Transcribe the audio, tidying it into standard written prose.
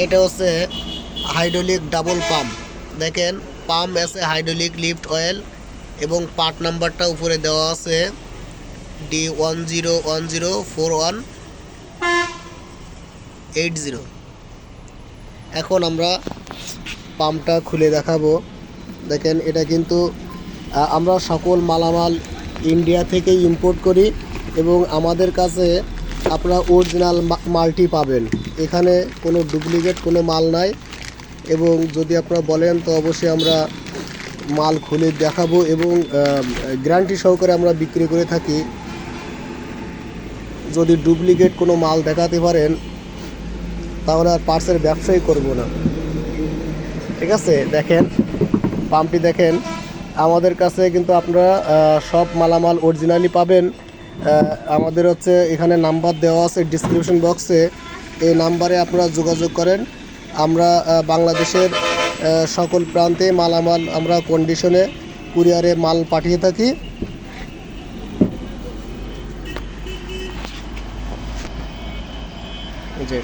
এটা হচ্ছে hydraulic double pump. দেখেন, পাম্প আছে হাইড্রোলিক লিফট অয়েল এবং পার্ট নাম্বারটা উপরে দেওয়া আছে D10104180। এখন আমরা পাম্পটা খুলে দেখাবো। দেখেন, এটা কিন্তু আমরা সকল মালামাল ইন্ডিয়া থেকে ইম্পোর্ট করি এবং আমাদের কাছে আপনারা অরিজিনাল মালটি পাবেন। এখানে কোনো ডুপ্লিকেট কোনো মাল নাই এবং যদি আপনারা বলেন তো অবশ্যই আমরা মাল খুলে দেখাবো এবং গ্যারান্টি সহকারে আমরা বিক্রি করে থাকি। যদি ডুপ্লিকেট কোনো মাল দেখাতে পারেন তাহলে আর পার্সের ব্যবসাই করব না। ঠিক আছে, দেখেন পাম্পটি দেখেন, আমাদের কাছে কিন্তু আপনারা সব মালামাল অরিজিনালি পাবেন। আমাদের হচ্ছে এখানে নাম্বার দেওয়া আছে ডিসক্রিপশন বক্সে, এই নাম্বারে আপনারা যোগাযোগ করেন। আমরা বাংলাদেশের সকল প্রান্তে মালামাল আমরা কন্ডিশনে কুরিয়ারে মাল পাঠিয়ে থাকি। যে